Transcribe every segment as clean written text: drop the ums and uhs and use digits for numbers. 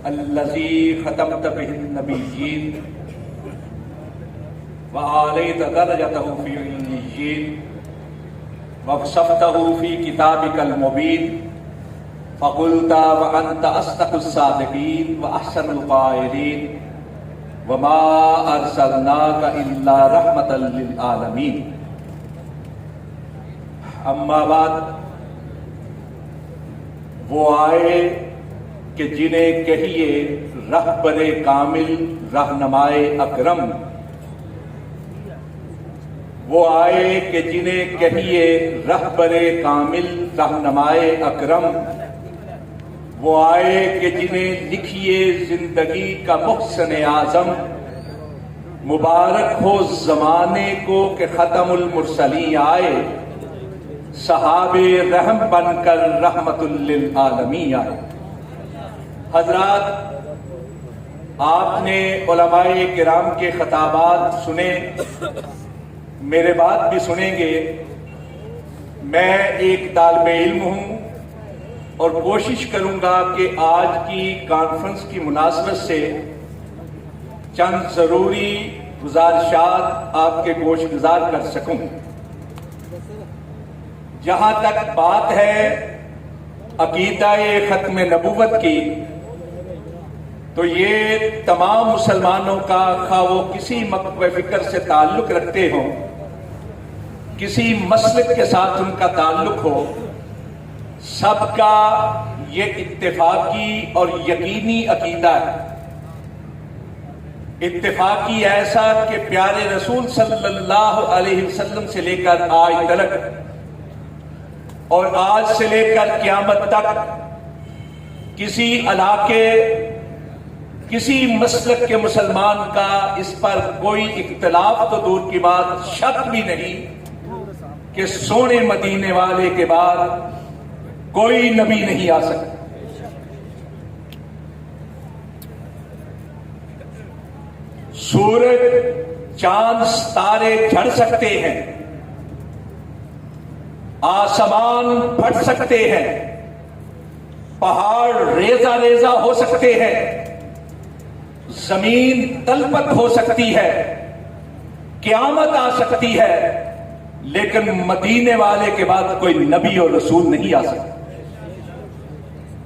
الذی ختمت به النبیین وعلیت درجتہ فی العلیین ووصفتہ فی کتابک المبین فقلت وانت اصدق الصادقین واحسن القائلین وما ارسلناک الا رحمتا للعالمین۔ اما بعد، وہ آئے کہ جنہیں کہیے رہبر کامل رہنمائے اکرم، وہ آئے کہ جنہیں کہیے رہبر کامل رہنمائے اکرم، وہ آئے کہ جنہیں لکھیے زندگی کا محسن اعظم، مبارک ہو زمانے کو کہ ختم المرسلین آئے، صحاب رحم بن کر رحمت للعالمین آئے۔ حضرات، آپ نے علماء کرام کے خطابات سنے، میرے بات بھی سنیں گے۔ میں ایک طالب علم ہوں اور کوشش کروں گا کہ آج کی کانفرنس کی مناسبت سے چند ضروری گزارشات آپ کے گوش گزار کر سکوں۔ جہاں تک بات ہے عقیدہ ختم نبوت کی، تو یہ تمام مسلمانوں کا، خواہ وہ کسی مکتب فکر سے تعلق رکھتے ہوں، کسی مسلک کے ساتھ ان کا تعلق ہو، سب کا یہ اتفاقی اور یقینی عقیدہ ہے۔ اتفاقی ایسا کہ پیارے رسول صلی اللہ علیہ وسلم سے لے کر آج تک اور آج سے لے کر قیامت تک کسی علاقے، کسی مسلک کے مسلمان کا اس پر کوئی اختلاف تو دور کی بات، شک بھی نہیں کہ سونے مدینے والے کے بعد کوئی نبی نہیں آ سکتا۔ سورج، چاند، ستارے جھڑ سکتے ہیں، آسمان پھٹ سکتے ہیں، پہاڑ ریزہ ریزہ ہو سکتے ہیں، زمین تلپت ہو سکتی ہے، قیامت آ سکتی ہے، لیکن مدینے والے کے بعد کوئی نبی اور رسول نہیں آ سکتا۔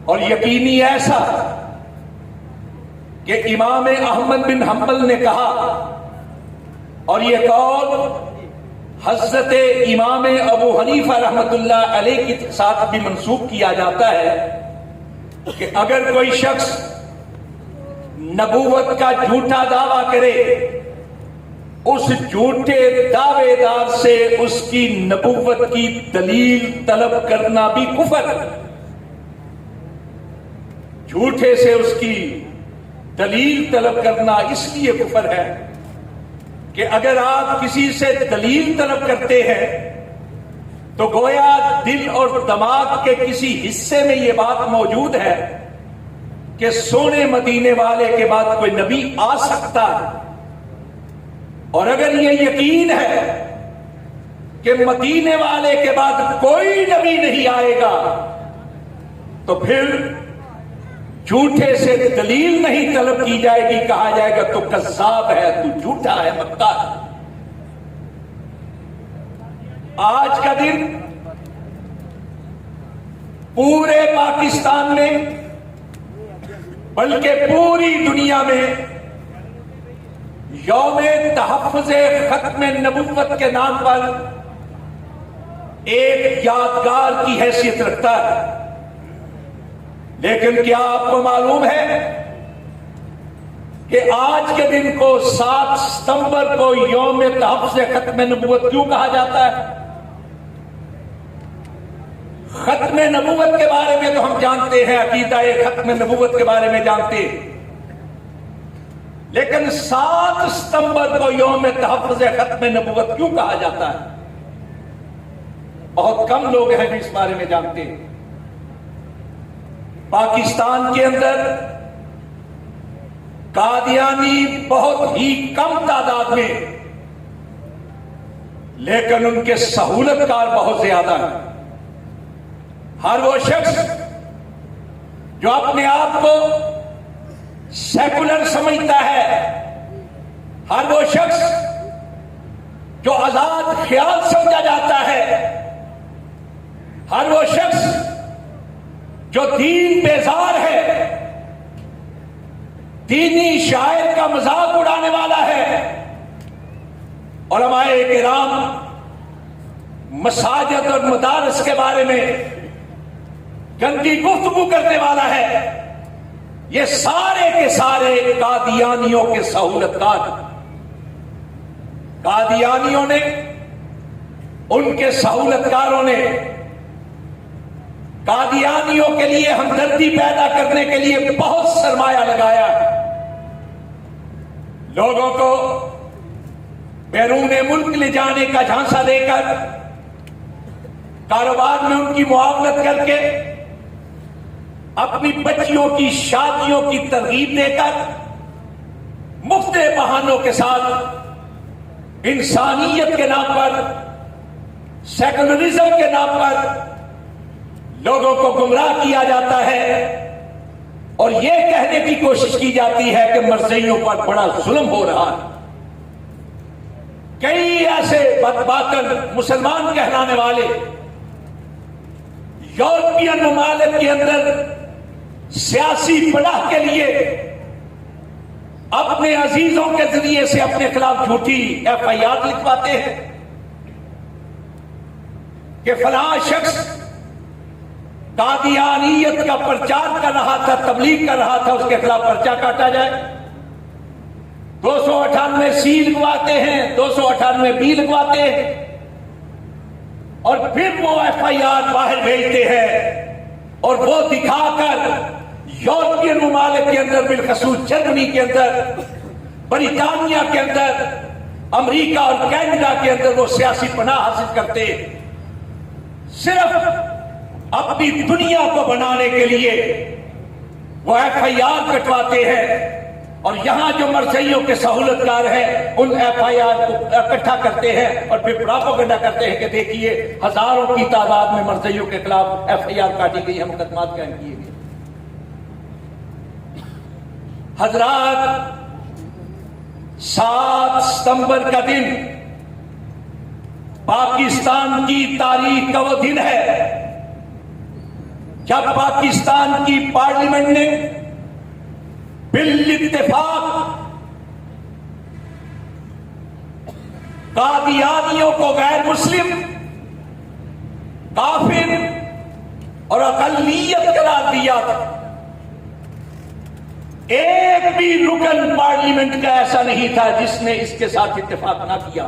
اور یقینی ایسا کہ امام احمد بن حنبل نے کہا، اور یہ قول حضرت امام ابو حنیفہ رحمت اللہ علیہ کے ساتھ بھی منسوب کیا جاتا ہے کہ اگر کوئی شخص نبوت کا جھوٹا دعویٰ کرے، اس جھوٹے دعوے دار سے اس کی نبوت کی دلیل طلب کرنا بھی کفر ہے۔ جھوٹے سے اس کی دلیل طلب کرنا اس لیے کفر ہے کہ اگر آپ کسی سے دلیل طلب کرتے ہیں تو گویا دل اور دماغ کے کسی حصے میں یہ بات موجود ہے کہ سونے مدینے والے کے بعد کوئی نبی آ سکتا ہے، اور اگر یہ یقین ہے کہ مدینے والے کے بعد کوئی نبی نہیں آئے گا، تو پھر جھوٹے سے دلیل نہیں طلب کی جائے گی، کہا جائے گا تو کذاب ہے، تو جھوٹا ہے، مکار ہے۔ آج کا دن پورے پاکستان میں بلکہ پوری دنیا میں یوم تحفظ ختم نبوت کے نام پر ایک یادگار کی حیثیت رکھتا ہے۔ لیکن کیا آپ کو معلوم ہے کہ آج کے دن کو 7 ستمبر کو یوم تحفظ ختم نبوت کیوں کہا جاتا ہے؟ ختم نبوت کے بارے میں تو ہم جانتے ہیں، عقیدہ ختم نبوت کے بارے میں جانتے ہیں، لیکن 7 ستمبر کو یوم تحفظ ختم نبوت کیوں کہا جاتا ہے؟ بہت کم لوگ ہیں جو اس بارے میں جانتے ہیں۔ پاکستان کے اندر قادیانی بہت ہی کم تعداد میں، لیکن ان کے سہولت کار بہت زیادہ ہیں۔ ہر وہ شخص جو اپنے آپ کو سیکولر سمجھتا ہے، ہر وہ شخص جو آزاد خیال سمجھا جاتا ہے، ہر وہ شخص جو دین بیزار ہے، دینی شاعر کا مذاق اڑانے والا ہے، علماء کرام مساجد اور مدارس کے بارے میں گندی گفتگو کرنے والا ہے، یہ سارے کے سارے قادیانیوں کے سہولتکار۔ قادیانیوں نے، ان کے سہولتکاروں نے قادیانیوں کے لیے ہمدردی پیدا کرنے کے لیے بہت سرمایہ لگایا، لوگوں کو بیرون ملک لے جانے کا جھانسا دے کر، کاروبار میں ان کی معاونت کر کے، اپنی بچیوں کی شادیوں کی ترغیب دے کر، مختلف بہانوں کے ساتھ انسانیت کے نام پر، سیکولرزم کے نام پر لوگوں کو گمراہ کیا جاتا ہے، اور یہ کہنے کی کوشش کی جاتی ہے کہ مرزائیوں پر بڑا ظلم ہو رہا ہے۔ کئی ایسے بدباطن مسلمان کہلانے والے یورپین ممالک کے اندر سیاسی پناہ کے لیے اپنے عزیزوں کے ذریعے سے اپنے خلاف جھوٹی ایف آئی آر لکھواتے ہیں کہ فلاں شخص قادیانیت کا پرچار کر رہا تھا، تبلیغ کر رہا تھا، اس کے خلاف پرچہ کاٹا جائے۔ 298 سی لگواتے ہیں، 298 بی لگواتے ہیں، اور پھر وہ ایف آئی آر باہر بھیجتے ہیں، اور وہ دکھا کر یورپین ممالک کے اندر، بالخصوص جرمنی کے اندر، بریٹانیہ کے اندر، امریکہ اور کینیڈا کے اندر وہ سیاسی پناہ حاصل کرتے ہیں، صرف اپنی دنیا کو بنانے کے لیے وہ ایف آئی آر کٹواتے ہیں، اور یہاں جو مرزائیوں کے سہولتکار ہیں ان ایف آئی آر کو اکٹھا کرتے ہیں اور پھر پروپیگنڈا کرتے ہیں کہ دیکھیے ہزاروں کی تعداد میں مرزائیوں کے خلاف ایف آئی آر کاٹی گئی ہے، مقدمات قائم کیے گئے۔ حضرات، 7 ستمبر کا دن پاکستان کی تاریخ کا وہ دن ہے جب پاکستان کی پارلیمنٹ نے بالاتفاق قادیانیوں کو غیر مسلم، کافر اور اقلیت قرار دیا تھا۔ ایک بھی رکن پارلیمنٹ کا ایسا نہیں تھا جس نے اس کے ساتھ اتفاق نہ کیا۔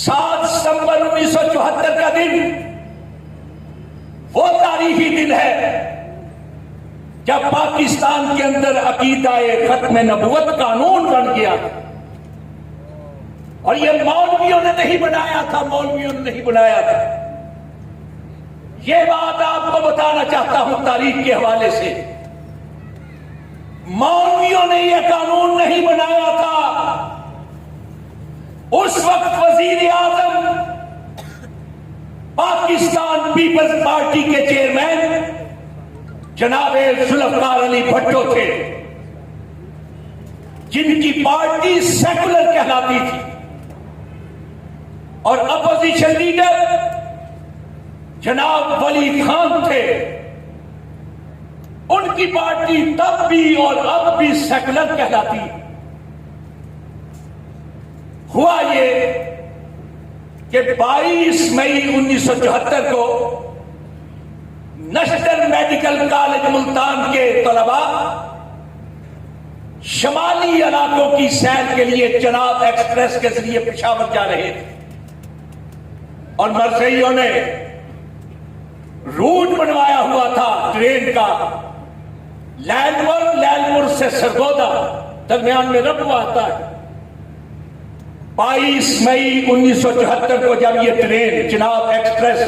7 ستمبر 1974 کا دن وہ تاریخی دن ہے جب پاکستان کے اندر عقیدہ ختم نبوت قانون بن گیا، اور یہ مولویوں نے نہیں بنایا تھا، مولویوں نے نہیں بنایا تھا۔ یہ بات آپ کو بتانا چاہتا ہوں تاریخ کے حوالے سے، مولویوں نے یہ قانون نہیں بنایا تھا۔ اس وقت وزیر اعظم پاکستان پیپلز پارٹی کے چیئرمین جناب ذوالفقار علی بھٹو تھے، جن کی پارٹی سیکولر کہلاتی تھی، اور اپوزیشن لیڈر جناب ولی خان تھے۔ ان کی پارٹی تب بھی اور اب بھی سیکولر کہلاتی۔ ہوا یہ کہ 22 مئی 1974 کو نیشنل میڈیکل کالج ملتان کے طلباء شمالی علاقوں کی سیر کے لیے چناب ایکسپریس کے ذریعے پشاور جا رہے تھے، اور مرزائیوں نے روٹ بنوایا ہوا تھا ٹرین کا، لالپور سے سرگودا، درمیان میں ربوہ آتا ہے۔ 22 مئی 1974 کو جب یہ ٹرین چناب ایکسپریس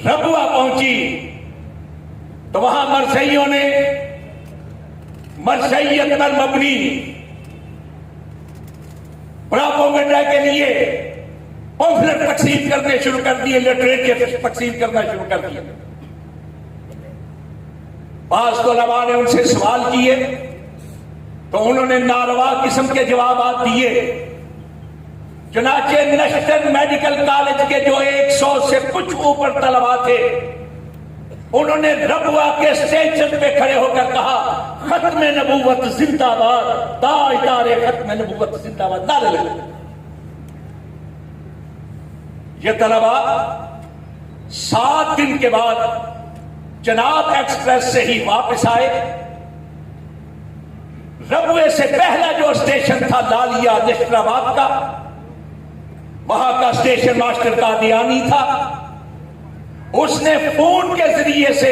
ربوہ پہنچی تو وہاں مرزائیوں نے مرزائیت پر مبنی پروپیگنڈا کے لیے پمفلٹ تقسیم کرنے شروع کر دیے، لٹریچر تقسیم کرنا شروع کر دیا۔ بعض علماء نے ان سے سوال کیے تو انہوں نے ناروا قسم کے جوابات دیے. چنانچہ نیشنل میڈیکل کالج کے جو 100 سے کچھ اوپر طلباء تھے انہوں نے ربوہ کے اسٹیشن پہ کھڑے ہو کر کہا ختم نبوت زندہ باد، تاجدار ختم نبوت زندہ باد نعرے لگے. یہ طلباء 7 دن کے بعد جناب ایکسپریس سے ہی واپس آئے. ربوے سے پہلا جو اسٹیشن تھا لالیہ نشتر آباد کا، وہاں کا اسٹیشن ماسٹر قادیانی تھا. اس نے فون کے ذریعے سے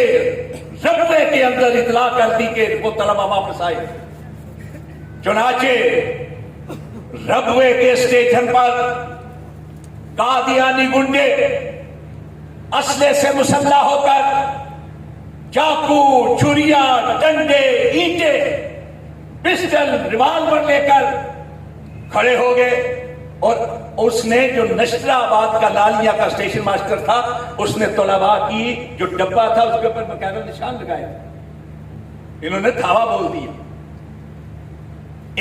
ربوے کے اندر اطلاع کر دی کہ وہ طلباء واپس آئے. چنانچہ ربوے کے اسٹیشن پر قادیانی گنڈے اسلحے سے مسلح ہو کر چاقو، چھریاں، ڈنڈے، اینٹیں، پسٹل، ریوالور لے کر کھڑے ہو گئے. اور اس نے جو نشتر آباد کا لالیہ کا اسٹیشن ماسٹر تھا اس نے طلباء کی جو ڈبہ تھا اس کے اوپر باقاعدہ نشان لگائے. انہوں نے دھاوا بول دیا.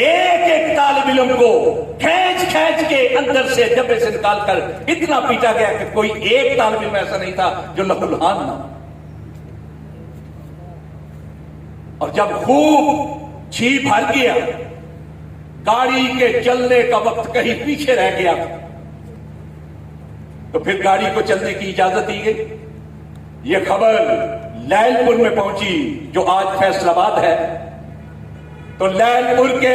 ایک ایک طالب علم کو کھینچ کے اندر سے ڈبے سے نکال کر اتنا پیٹا گیا کہ کوئی ایک طالب علم ایسا نہیں تھا جو لہولہان نہ ہو. اور جب خوب جھی بھر گیا، گاڑی کے چلنے کا وقت کہیں پیچھے رہ گیا، تو پھر گاڑی کو چلنے کی اجازت دی گئی. یہ خبر لیل پور میں پہنچی جو آج فیصل آباد ہے. تو لیل پور کے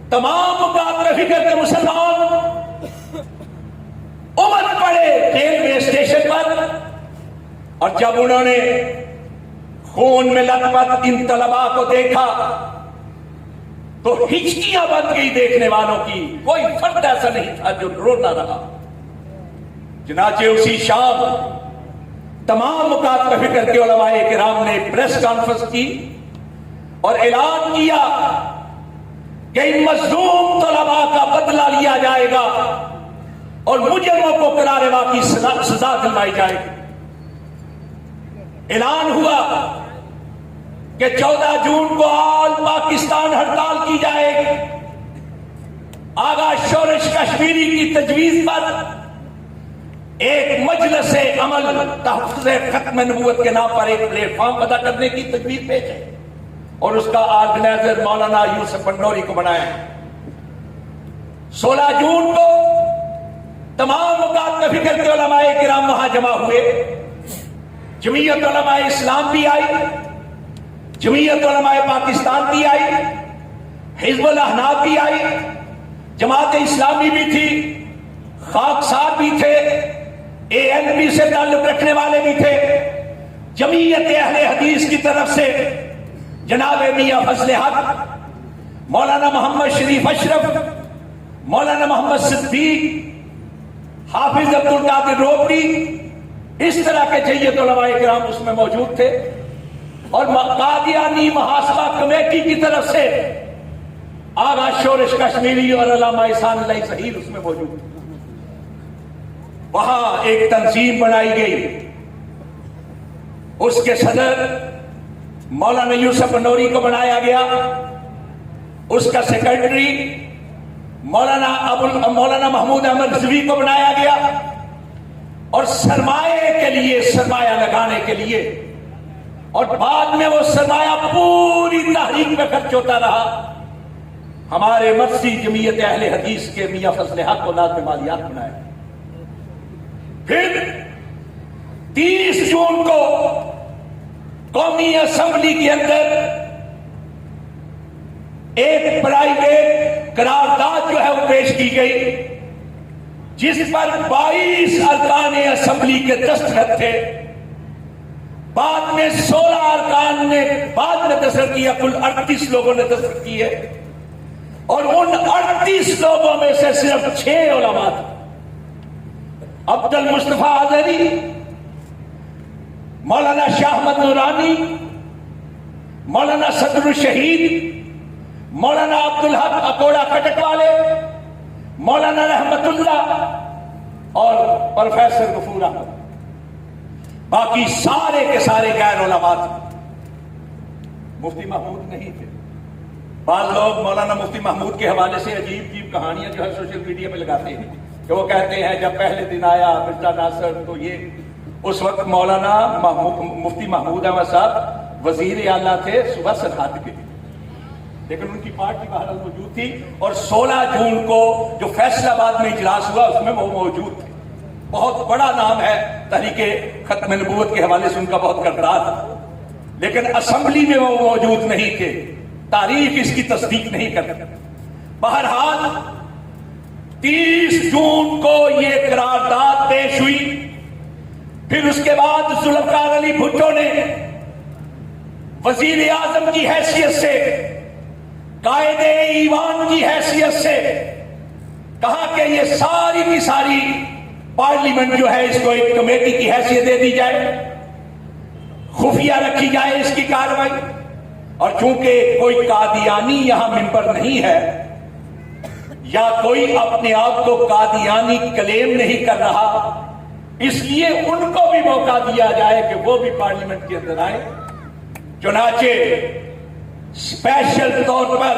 تمام مقابلہ فکر کے مسلمان امر پڑے ریلوے اسٹیشن پر. اور جب انہوں نے خون میں لت پت ان طلباء کو دیکھا تو ہچکیاں بن گئی دیکھنے والوں کی. کوئی فرد ایسا نہیں تھا جو رو نہ رہا. چنانچہ اسی شام تمام مقاطع فکر کے علماء کرام نے پریس کانفرنس کی اور اعلان کیا کہ ان مظلوم طلباء کا بدلہ لیا جائے گا اور مجرموں کو قرار واقعی سزا دلوائی جائے گی. اعلان ہوا کہ 14 جون کو آل پاکستان ہڑتال کی جائے گی. آغا شورش کشمیری کی تجویز پر ایک مجلس عمل تحفظ ختم نبوت کے نام پر ایک پلیٹ فارم ادا کرنے کی تجویز پیش ہے اور اس کا آرگنائزر مولانا یوسف پنڈوری کو بنایا ہے. 16 جون کو تمام مقاطع فکر کے علماء کرام وہاں جمع ہوئے. جمعیت علماء اسلام بھی آئی، جمعیت علماء پاکستان بھی آئی، حزب الاحناف بھی آئی، جماعت اسلامی بھی تھی، خاکسار بھی تھے، ANP سے تعلق رکھنے والے بھی تھے. جمعیت اہل حدیث کی طرف سے جناب میاں فضل حق، مولانا محمد شریف اشرف، مولانا محمد صدیق، حافظ عبد القادر روبڑی، اس طرح کے جیت علماء کرام اس میں موجود تھے. اور قادیانی محاسبہ کمیٹی کی طرف سے آغا شورش کشمیری اور علامہ احسان اللہ ظہیر اس میں موجود تھے. وہاں ایک تنظیم بنائی گئی، اس کے صدر مولانا یوسف پنڈوری کو بنایا گیا، اس کا سیکرٹری مولانا محمود احمد رضوی کو بنایا گیا. اور سرمایہ کے لیے، سرمایہ لگانے کے لیے، اور بعد میں وہ سرمایہ پوری تحریک میں خرچ ہوتا رہا. ہمارے مرسی جمعیت اہل حدیث کے میاں فضل حق کو ناظم مالیات بنایا. پھر 30 جون کو قومی اسمبلی کے اندر ایک پرائیویٹ قرارداد جو ہے وہ پیش کی گئی جس پر 22 ارکان اسمبلی کے دستخط تھے. بعد میں 16 ارکان نے بعد میں دستخط کیا، کل 38 لوگوں نے دستخط کیے. اور ان 38 لوگوں میں سے صرف 6 علماء تھے. عبد المصطفیٰ آذری، مولانا شاہ احمد نورانی، مولانا صدر الشہید، مولانا عبدالحق اکوڑا کٹک والے، مولانا رحمت اللہ اور پروفیسر غفور احمد. باقی سارے کے سارے غیر علماء تھے. مفتی محمود نہیں تھے. بعض لوگ مولانا مفتی محمود کے حوالے سے عجیب عجیب کہانیاں جو ہے سوشل میڈیا پہ لگاتے ہیں کہ وہ کہتے ہیں جب پہلے دن آیا مرزا ناصر تو یہ اس وقت مولانا مفتی محمود احمد صاحب وزیر اعلیٰ تھے صوبہ سرحد کے، لیکن ان کی پارٹی بہرحال موجود تھی. اور 16 جون کو جو فیصل آباد میں اجلاس ہوا اس میں وہ موجود تھے. بہت بڑا نام ہے تحریک ختم نبوت کے حوالے سے ان کا بہت کردار تھا، لیکن اسمبلی میں وہ موجود نہیں تھے. تاریخ اس کی تصدیق نہیں کرتی. بہرحال 30 جون کو یہ قرارداد پیش ہوئی. پھر اس کے بعد ذوالفقار علی بھٹو نے وزیر اعظم کی حیثیت سے، قائد ایوان کی حیثیت سے کہا کہ یہ ساری کی ساری پارلیمنٹ جو ہے اس کو ایک کمیٹی کی حیثیت دے دی جائے، خفیہ رکھی جائے اس کی کارروائی. اور چونکہ کوئی قادیانی یہاں ممبر نہیں ہے یا کوئی اپنے آپ کو قادیانی کلیم نہیں کر رہا، اس لیے ان کو بھی موقع دیا جائے کہ وہ بھی پارلیمنٹ کے اندر آئے. چنانچہ اسپیشل طور پر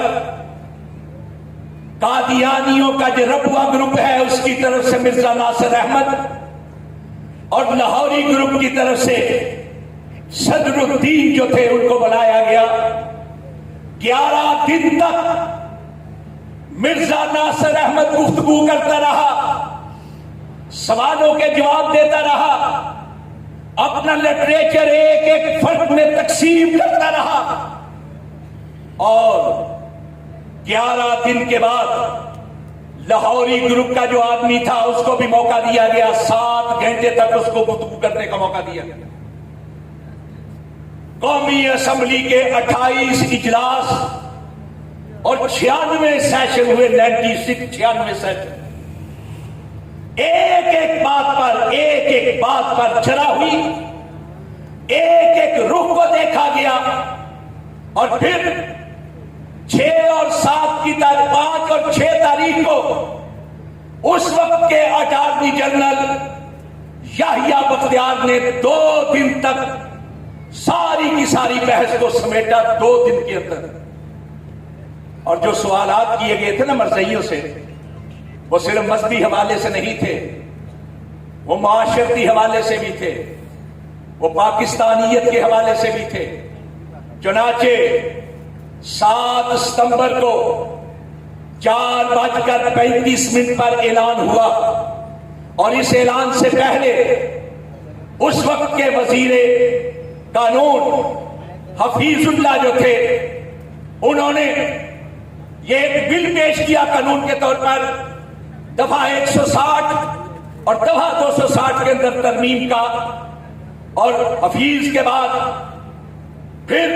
قادیانیوں کا جو ربوہ گروپ ہے اس کی طرف سے مرزا ناصر احمد اور لاہوری گروپ کی طرف سے صدر الدین جو تھے ان کو بلایا گیا. 11 دن تک مرزا ناصر احمد گفتگو کرتا رہا، سوالوں کے جواب دیتا رہا، اپنا لٹریچر ایک ایک فرق میں تقسیم کرتا رہا. اور 11 دن کے بعد لاہوری گروپ کا جو آدمی تھا اس کو بھی موقع دیا گیا. 7 گھنٹے تک اس کو گفتگو کرنے کا موقع دیا گیا. قومی اسمبلی کے 28 اجلاس اور 96 سیشن ہوئے. 96 سیشن ایک ایک بات پر چرا ہوئی، ایک ایک رخ کو دیکھا گیا. اور پھر 6 اور 7 کی تاریخ 5 اور 6 تاریخ کو اس وقت کے اٹارنی جنرل یحییٰ بختیار نے 2 دن تک ساری کی ساری بحث کو سمیٹا 2 دن کے اندر. اور جو سوالات کیے گئے تھے نا مرزائیوں سے، وہ صرف مذہبی حوالے سے نہیں تھے، وہ معاشرتی حوالے سے بھی تھے، وہ پاکستانیت کے حوالے سے بھی تھے. چنانچہ 7 ستمبر کو 4:35 پر اعلان ہوا. اور اس اعلان سے پہلے اس وقت کے وزیر قانون حفیظ اللہ جو تھے انہوں نے یہ ایک بل پیش کیا قانون کے طور پر، دفعہ 160 اور دفعہ 260 کے اندر ترمیم کا. اور حفیظ کے بعد پھر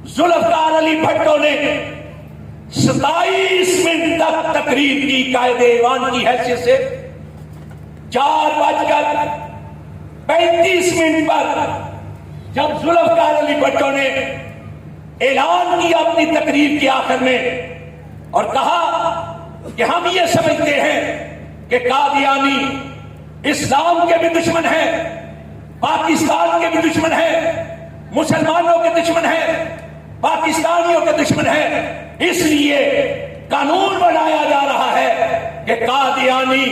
ذوالفقار علی بھٹو نے 27 منٹ تک تقریر کی قائد ایوان کی حیثیت سے. 4:35 پر جب ذوالفقار علی بھٹو نے اعلان کیا اپنی تقریر کے آخر میں اور کہا کہ ہم یہ سمجھتے ہیں کہ قادیانی اسلام کے بھی دشمن ہیں، پاکستان کے بھی دشمن ہیں، مسلمانوں کے دشمن ہیں، پاکستانیوں کے دشمن ہیں، اس لیے قانون بنایا جا رہا ہے کہ قادیانی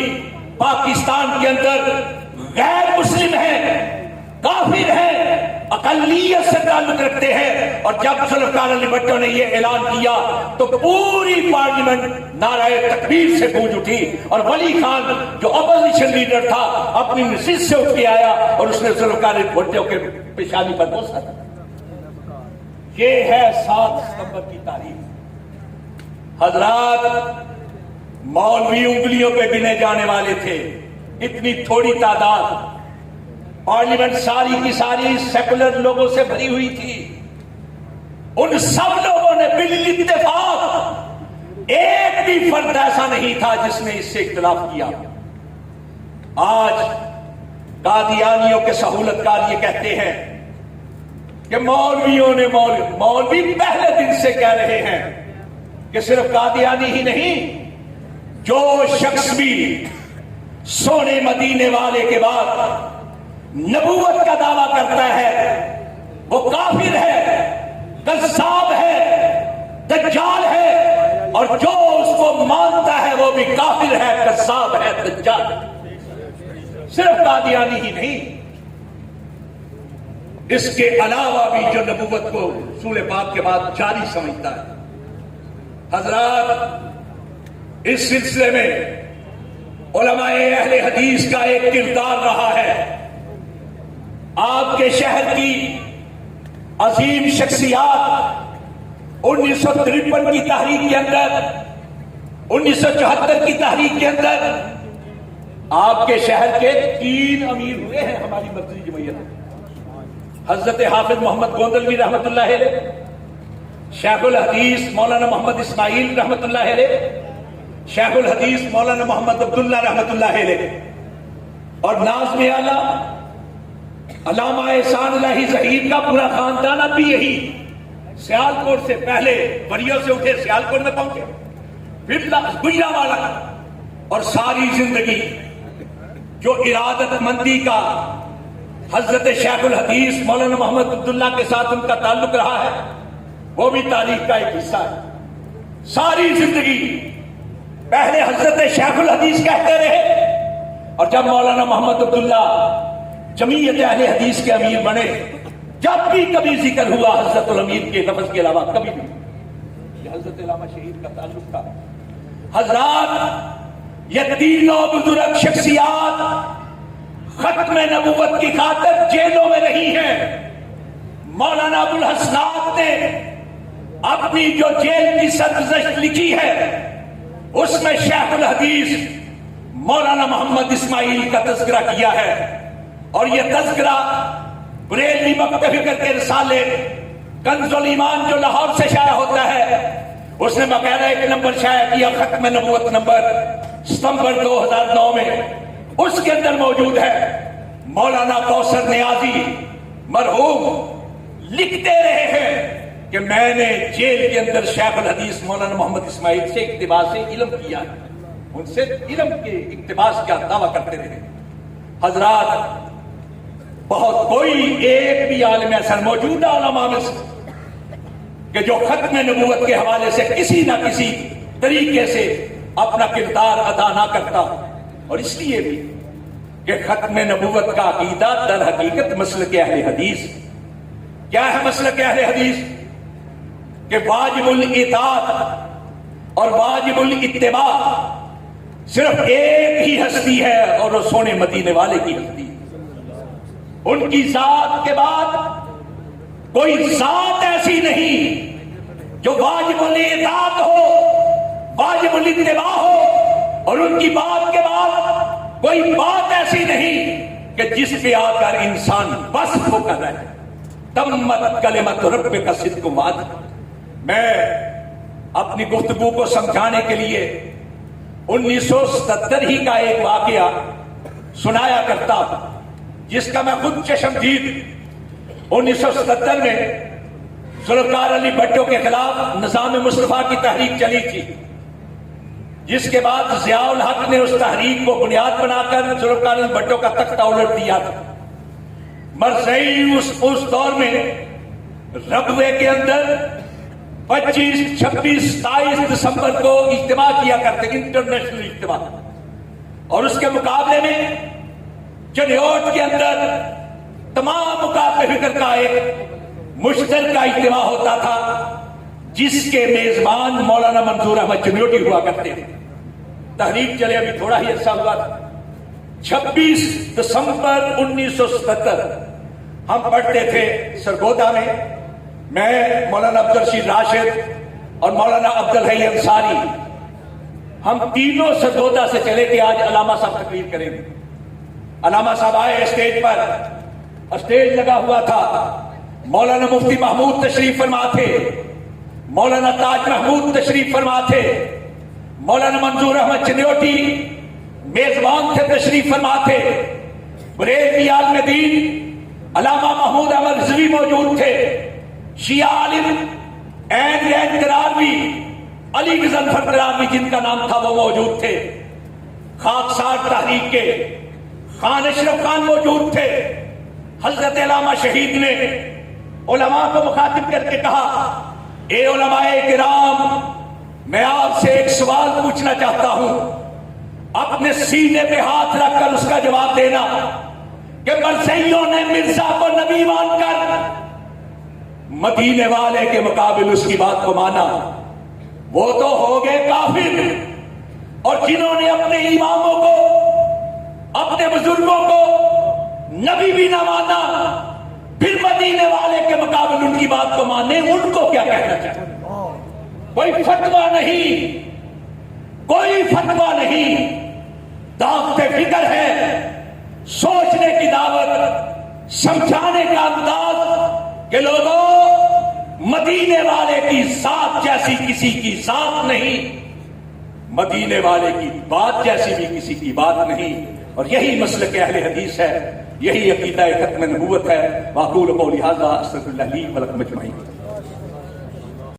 پاکستان کے اندر غیر مسلم ہیں، کافر ہیں، اقلیت سے تعلق رکھتے ہیں. اور جب ذوالفقار علی بھٹو نے یہ اعلان کیا تو پوری پارلیمنٹ نعرہ تکبیر سے گونج اٹھی. اور ولی خان جو اپوزیشن لیڈر تھا اپنی نشست سے اٹھ کے آیا اور اس نے ذوالفقار علی بھٹو کے پیشانی پر بوسہ دیا. یہ ہے 7 ستمبر کی تاریخ. حضرات، مولوی انگلیوں پہ گنے جانے والے تھے، اتنی تھوڑی تعداد. پارلیمنٹ ساری کی ساری سیکولر لوگوں سے بھری ہوئی تھی. ان سب لوگوں نے بالاتفاق، ایک بھی فرد ایسا نہیں تھا جس نے اس سے اختلاف کیا. آج قادیانیوں کے سہولت کار یہ کہتے ہیں کہ مولویوں نے مولوی پہلے دن سے کہہ رہے ہیں کہ صرف قادیانی ہی نہیں، جو شخص بھی سونے مدینے والے کے بعد نبوت کا دعویٰ کرتا ہے وہ کافر ہے. کذاب ہے، دجال ہے، اور جو اس کو مانتا ہے وہ بھی کافر ہے، کذاب ہے، دجال ہے۔ صرف قادیانی ہی نہیں، اس کے علاوہ بھی جو نبوت کو رسول پاک کے بعد جاری سمجھتا ہے۔ حضرات، اس سلسلے میں علماء اہل حدیث کا ایک کردار رہا ہے۔ آپ کے شہر کی عظیم شخصیات 1953 کی تحریک کے اندر، 1974 کی تحریک کے اندر آپ کے شہر کے 3 امیر ہوئے ہیں ہماری مرکزی جمعیت۔ حضرت حافظ محمد گوندلوی رحمت اللہ علیہ، شیخ الحدیث مولانا محمد اسماعیل رحمت اللہ علیہ، شیخ الحدیث مولانا محمد عبداللہ رحمت اللہ علیہ، اور ناظم اعلیٰ علامہ احسان اللہ ظہیر کا پورا خاندان اب بھی یہی سیالکوٹ سے پہلے بریوں سے اٹھے سیالکوٹ میں پہنچے، پھر گجرانوالہ، اور ساری زندگی جو ارادت مندی کا حضرت شیخ الحدیث مولانا محمد عبداللہ کے ساتھ ان کا تعلق رہا ہے، وہ بھی تاریخ کا ایک حصہ ہے۔ ساری زندگی پہلے حضرت شیخ الحدیث کہتے رہے، اور جب مولانا محمد عبداللہ جمعیت اہل حدیث کے امیر بنے، جب بھی کبھی ذکر ہوا حضرت الامیر کے لفظ کے علاوہ کبھی بھی، یہ حضرت علامہ شہید کا تعلق تھا۔ حضرات، یہ تینوں بزرگ شخصیات ختم نبوت کی خاطر جیلوں میں رہی ہیں۔ مولانا ابوالحسنات نے اپنی جو جیل کی سرگزشت لکھی ہے، اس میں شیخ الحدیث مولانا محمد اسماعیل کا تذکرہ کیا ہے، اور یہ تذکرہ بریلوی مکتب فکر کے رسالے کنز الایمان جو لاہور سے شائع ہوتا ہے، اس نے باقاعدہ 1 نمبر شائع کیا، ختم نبوت نمبر ستمبر 2009 میں، اس کے اندر موجود ہے۔ مولانا کوثر نیازی مرحوم لکھتے رہے ہیں کہ میں نے جیل کے اندر شیخ الحدیث مولانا محمد اسماعیل سے اقتباس علم کیا ہے، ان سے علم کے اقتباس کا دعویٰ کرتے رہے۔ حضرات، بہت کوئی ایک بھی عالم ایسا موجودہ علماء میں سے کہ جو ختم نبوت کے حوالے سے کسی نہ کسی طریقے سے اپنا کردار ادا نہ کرتا، اور اس لیے بھی کہ ختم نبوت کا عقیدہ در حقیقت مسلک اہل حدیث کیا ہے؟ مسلک اہل حدیث کہ واجب الاطاعت اور واجب الاتباع صرف ایک ہی ہستی ہے، اور وہ سونے مدینے والے کی ہستی ہے۔ ان کی ذات کے بعد کوئی ذات ایسی نہیں جو واجب الاطاعت ہو، واجب الاتباع ہو، اور ان کی بات کے بعد کوئی بات ایسی نہیں کہ جس پہ آ کر انسان بس ہو کر رہے۔ تمت کلمت ربک صدق وعدل۔ میں اپنی گفتگو کو سمجھانے کے لیے 1977 ہی کا ایک واقعہ سنایا کرتا ہوں، جس کا میں خود چشمدید 1977 میں ذوالفقار علی بھٹو کے خلاف نظام مصطفیٰ کی تحریک چلی تھی، جس کے بعد ضیاء الحق نے اس تحریک کو بنیاد بنا کر ذوالفقار علی بھٹو کا تختہ الٹ دیا تھا۔ مرزئی اس دور میں ربوے کے اندر 25، 26، 27 دسمبر کو اجتماع کیا کرتے، انٹرنیشنل اجتماع، اور اس کے مقابلے میں جنیوٹ کے اندر تمام مکاتب فکر کا ایک مشترکہ اجتماع ہوتا تھا، جس کے میزبان مولانا منظور احمد جنیوٹی ہوا کرتے تھے۔ تحریک چلے ابھی تھوڑا ہی عرصہ ہوا تھا۔ 26 دسمبر 1977 ہم پڑھتے تھے سرگودا میں، میں، مولانا عبدالرشید راشد اور مولانا عبدالحی انصاری، ہم تینوں سرگودا سے چلے کہ آج علامہ صاحب تقریر کریں گے۔ علامہ صاحب آئے اسٹیج پر، اسٹیج لگا ہوا تھا، مولانا مفتی محمود تشریف فرما تھے، مولانا تاج محمود تشریف فرما تھے، مولانا منظور احمد جنیوٹی میزبان تھے، تشریف فرما تھے، بریلوی عالم دین علامہ محمود احمد رضوی موجود تھے، شیعہ عالم عین گین قراروی علی غضنفر قراروی جن کا نام تھا وہ موجود تھے، خاکسار تحریک کے خان اشرف خان موجود تھے، حضرت علامہ شہید نے علماء کو مخاطب کر کے کہا، اے علماء کرام، میں آپ سے ایک سوال پوچھنا چاہتا ہوں، اپنے سینے پہ ہاتھ رکھ کر اس کا جواب دینا کہ مرزائیوں نے مرزا کو نبی مان کر مدینے والے کے مقابل اس کی بات کو مانا، وہ تو ہو گئے کافر، اور جنہوں نے اپنے اماموں کو، اپنے بزرگوں کو نبی بھی نہ مانا، پھر مدینے والے کے مقابل ان کی بات کو مانے، ان کو کیا کہنا چاہتے؟ کوئی فتویٰ نہیں، کوئی فتویٰ نہیں، دعوت فکر ہے، سوچنے کی دعوت، سمجھانے کا انداز کہ لوگوں، مدینے والے کی ذات جیسی کسی کی ذات نہیں، مدینے والے کی بات جیسی بھی کسی کی بات نہیں، اور یہی مسلک اہل حدیث ہے، یہی عقیدہ ختم نبوت ہے۔ واقول قولی ھذا استغفر اللہ لی ولکم اجمعین۔